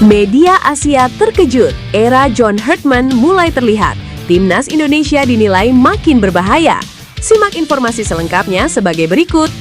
Media Asia terkejut, era John Herdman mulai terlihat. Timnas Indonesia dinilai makin berbahaya. Simak informasi selengkapnya sebagai berikut.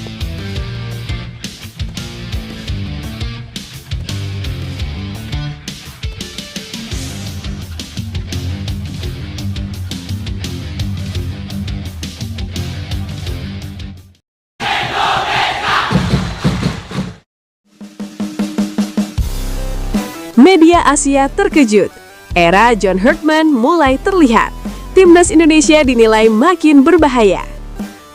Media Asia terkejut. Era John Herdman mulai terlihat. Timnas Indonesia dinilai makin berbahaya.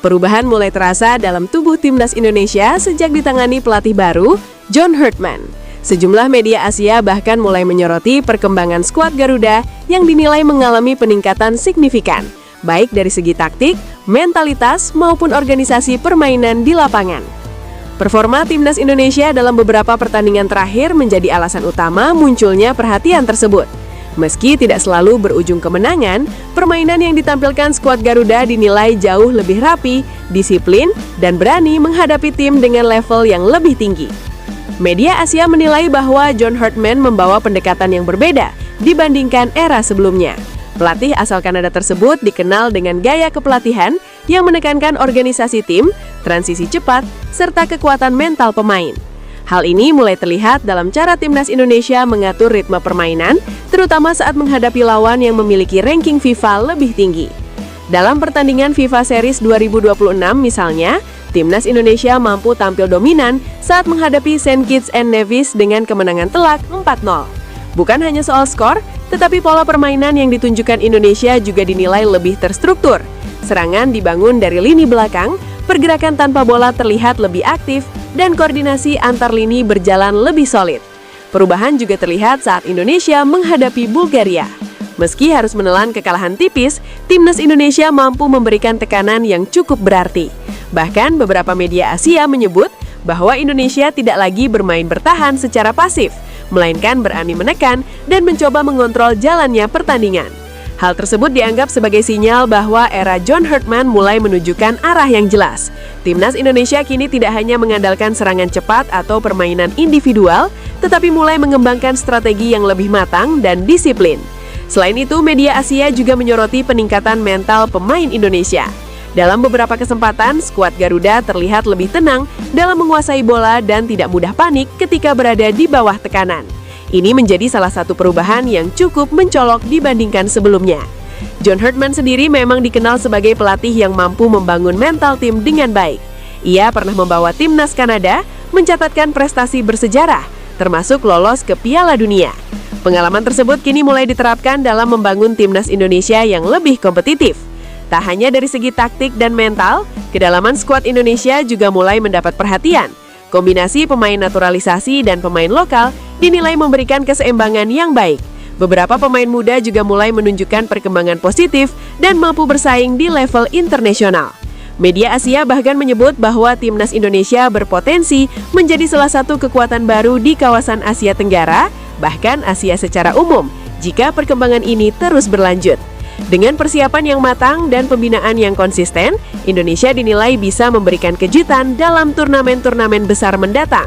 Perubahan mulai terasa dalam tubuh Timnas Indonesia sejak ditangani pelatih baru, John Herdman. Sejumlah media Asia bahkan mulai menyoroti perkembangan skuad Garuda yang dinilai mengalami peningkatan signifikan, baik dari segi taktik, mentalitas, maupun organisasi permainan di lapangan. Performa Timnas Indonesia dalam beberapa pertandingan terakhir menjadi alasan utama munculnya perhatian tersebut. Meski tidak selalu berujung kemenangan, permainan yang ditampilkan skuad Garuda dinilai jauh lebih rapi, disiplin, dan berani menghadapi tim dengan level yang lebih tinggi. Media Asia menilai bahwa John Herdman membawa pendekatan yang berbeda dibandingkan era sebelumnya. Pelatih asal Kanada tersebut dikenal dengan gaya kepelatihan yang menekankan organisasi tim, transisi cepat, serta kekuatan mental pemain. Hal ini mulai terlihat dalam cara Timnas Indonesia mengatur ritme permainan, terutama saat menghadapi lawan yang memiliki ranking FIFA lebih tinggi. Dalam pertandingan FIFA Series 2026 misalnya, Timnas Indonesia mampu tampil dominan saat menghadapi St. Kitts and Nevis dengan kemenangan telak 4-0. Bukan hanya soal skor, tetapi pola permainan yang ditunjukkan Indonesia juga dinilai lebih terstruktur. Serangan dibangun dari lini belakang, pergerakan tanpa bola terlihat lebih aktif, dan koordinasi antar lini berjalan lebih solid. Perubahan juga terlihat saat Indonesia menghadapi Bulgaria. Meski harus menelan kekalahan tipis, Timnas Indonesia mampu memberikan tekanan yang cukup berarti. Bahkan beberapa media Asia menyebut bahwa Indonesia tidak lagi bermain bertahan secara pasif, melainkan berani menekan dan mencoba mengontrol jalannya pertandingan. Hal tersebut dianggap sebagai sinyal bahwa era John Herdman mulai menunjukkan arah yang jelas. Timnas Indonesia kini tidak hanya mengandalkan serangan cepat atau permainan individual, tetapi mulai mengembangkan strategi yang lebih matang dan disiplin. Selain itu, media Asia juga menyoroti peningkatan mental pemain Indonesia. Dalam beberapa kesempatan, skuad Garuda terlihat lebih tenang dalam menguasai bola dan tidak mudah panik ketika berada di bawah tekanan. Ini menjadi salah satu perubahan yang cukup mencolok dibandingkan sebelumnya. John Herdman sendiri memang dikenal sebagai pelatih yang mampu membangun mental tim dengan baik. Ia pernah membawa timnas Kanada mencatatkan prestasi bersejarah, termasuk lolos ke Piala Dunia. Pengalaman tersebut kini mulai diterapkan dalam membangun timnas Indonesia yang lebih kompetitif. Tak hanya dari segi taktik dan mental, kedalaman skuad Indonesia juga mulai mendapat perhatian. Kombinasi pemain naturalisasi dan pemain lokal dinilai memberikan keseimbangan yang baik. Beberapa pemain muda juga mulai menunjukkan perkembangan positif dan mampu bersaing di level internasional. Media Asia bahkan menyebut bahwa Timnas Indonesia berpotensi menjadi salah satu kekuatan baru di kawasan Asia Tenggara, bahkan Asia secara umum, jika perkembangan ini terus berlanjut. Dengan persiapan yang matang dan pembinaan yang konsisten, Indonesia dinilai bisa memberikan kejutan dalam turnamen-turnamen besar mendatang.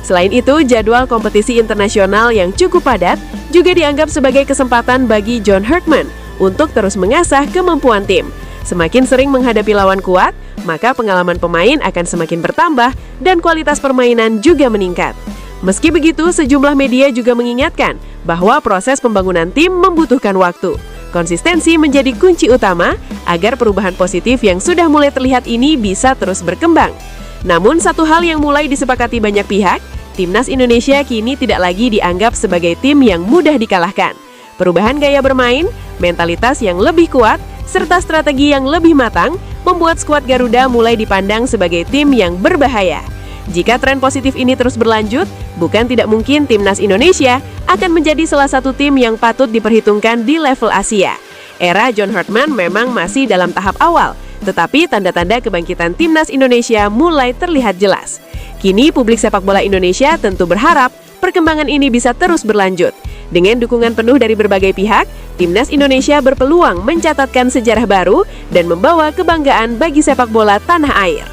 Selain itu, jadwal kompetisi internasional yang cukup padat juga dianggap sebagai kesempatan bagi John Herdman untuk terus mengasah kemampuan tim. Semakin sering menghadapi lawan kuat, maka pengalaman pemain akan semakin bertambah dan kualitas permainan juga meningkat. Meski begitu, sejumlah media juga mengingatkan bahwa proses pembangunan tim membutuhkan waktu. Konsistensi menjadi kunci utama agar perubahan positif yang sudah mulai terlihat ini bisa terus berkembang. Namun satu hal yang mulai disepakati banyak pihak, Timnas Indonesia kini tidak lagi dianggap sebagai tim yang mudah dikalahkan. Perubahan gaya bermain, mentalitas yang lebih kuat, serta strategi yang lebih matang membuat skuad Garuda mulai dipandang sebagai tim yang berbahaya. Jika tren positif ini terus berlanjut, bukan tidak mungkin Timnas Indonesia akan menjadi salah satu tim yang patut diperhitungkan di level Asia. Era John Herdman memang masih dalam tahap awal, tetapi tanda-tanda kebangkitan Timnas Indonesia mulai terlihat jelas. Kini publik sepak bola Indonesia tentu berharap perkembangan ini bisa terus berlanjut. Dengan dukungan penuh dari berbagai pihak, Timnas Indonesia berpeluang mencatatkan sejarah baru dan membawa kebanggaan bagi sepak bola tanah air.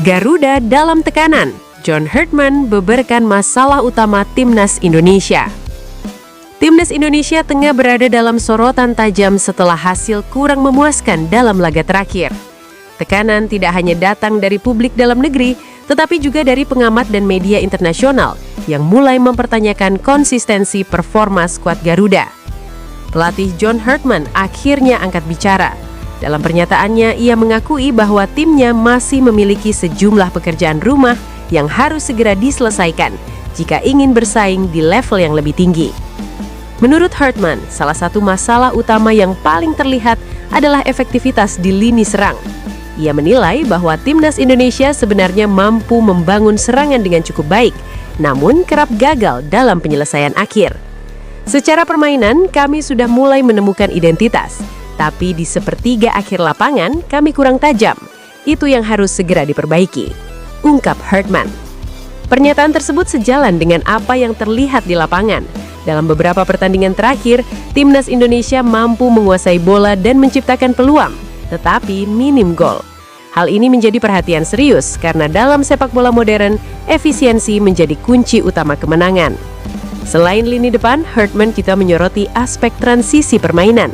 Garuda dalam tekanan, John Herdman beberkan masalah utama Timnas Indonesia. Timnas Indonesia tengah berada dalam sorotan tajam setelah hasil kurang memuaskan dalam laga terakhir. Tekanan tidak hanya datang dari publik dalam negeri, tetapi juga dari pengamat dan media internasional yang mulai mempertanyakan konsistensi performa skuad Garuda. Pelatih John Herdman akhirnya angkat bicara. Dalam pernyataannya, ia mengakui bahwa timnya masih memiliki sejumlah pekerjaan rumah yang harus segera diselesaikan jika ingin bersaing di level yang lebih tinggi. Menurut Herdman, salah satu masalah utama yang paling terlihat adalah efektivitas di lini serang. Ia menilai bahwa Timnas Indonesia sebenarnya mampu membangun serangan dengan cukup baik, namun kerap gagal dalam penyelesaian akhir. Secara permainan, kami sudah mulai menemukan identitas, tapi di sepertiga akhir lapangan, kami kurang tajam. Itu yang harus segera diperbaiki, ungkap Herdman. Pernyataan tersebut sejalan dengan apa yang terlihat di lapangan. Dalam beberapa pertandingan terakhir, Timnas Indonesia mampu menguasai bola dan menciptakan peluang, tetapi minim gol. Hal ini menjadi perhatian serius karena dalam sepak bola modern, efisiensi menjadi kunci utama kemenangan. Selain lini depan, Herdman juga menyoroti aspek transisi permainan.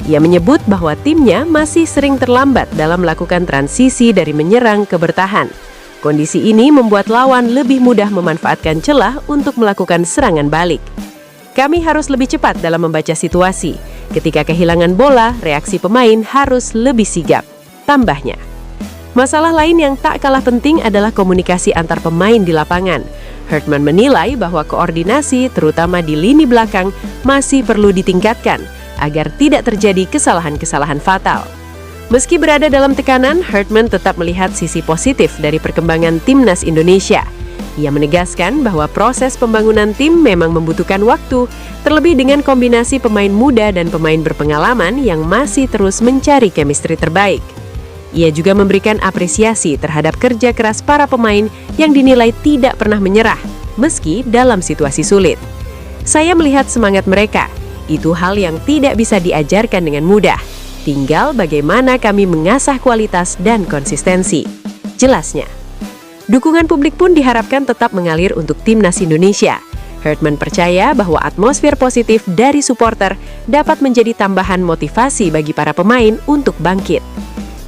Ia menyebut bahwa timnya masih sering terlambat dalam melakukan transisi dari menyerang ke bertahan. Kondisi ini membuat lawan lebih mudah memanfaatkan celah untuk melakukan serangan balik. Kami harus lebih cepat dalam membaca situasi. Ketika kehilangan bola, reaksi pemain harus lebih sigap, tambahnya. Masalah lain yang tak kalah penting adalah komunikasi antar pemain di lapangan. Herdman menilai bahwa koordinasi, terutama di lini belakang, masih perlu ditingkatkan agar tidak terjadi kesalahan-kesalahan fatal. Meski berada dalam tekanan, Herdman tetap melihat sisi positif dari perkembangan Timnas Indonesia. Ia menegaskan bahwa proses pembangunan tim memang membutuhkan waktu, terlebih dengan kombinasi pemain muda dan pemain berpengalaman yang masih terus mencari chemistry terbaik. Ia juga memberikan apresiasi terhadap kerja keras para pemain yang dinilai tidak pernah menyerah, meski dalam situasi sulit. Saya melihat semangat mereka, itu hal yang tidak bisa diajarkan dengan mudah. Tinggal bagaimana kami mengasah kualitas dan konsistensi, jelasnya. Dukungan publik pun diharapkan tetap mengalir untuk Timnas Indonesia. Herdman percaya bahwa atmosfer positif dari supporter dapat menjadi tambahan motivasi bagi para pemain untuk bangkit.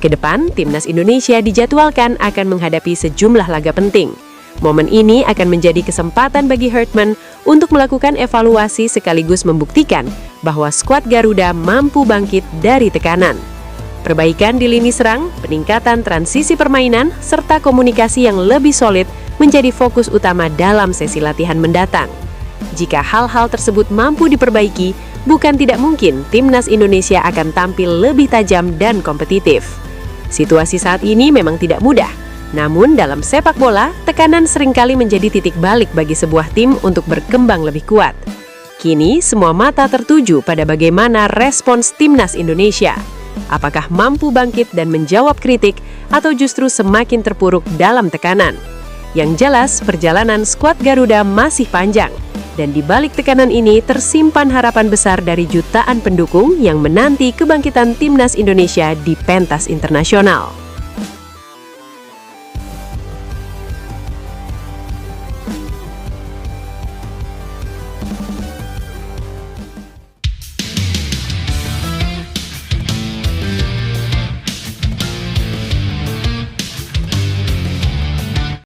Kedepan, Timnas Indonesia dijadwalkan akan menghadapi sejumlah laga penting. Momen ini akan menjadi kesempatan bagi Herdman untuk melakukan evaluasi sekaligus membuktikan bahwa skuad Garuda mampu bangkit dari tekanan. Perbaikan di lini serang, peningkatan transisi permainan, serta komunikasi yang lebih solid menjadi fokus utama dalam sesi latihan mendatang. Jika hal-hal tersebut mampu diperbaiki, bukan tidak mungkin Timnas Indonesia akan tampil lebih tajam dan kompetitif. Situasi saat ini memang tidak mudah, namun dalam sepak bola, tekanan seringkali menjadi titik balik bagi sebuah tim untuk berkembang lebih kuat. Kini, semua mata tertuju pada bagaimana respons Timnas Indonesia. Apakah mampu bangkit dan menjawab kritik, atau justru semakin terpuruk dalam tekanan? Yang jelas, perjalanan skuad Garuda masih panjang, dan di balik tekanan ini tersimpan harapan besar dari jutaan pendukung yang menanti kebangkitan Timnas Indonesia di pentas internasional.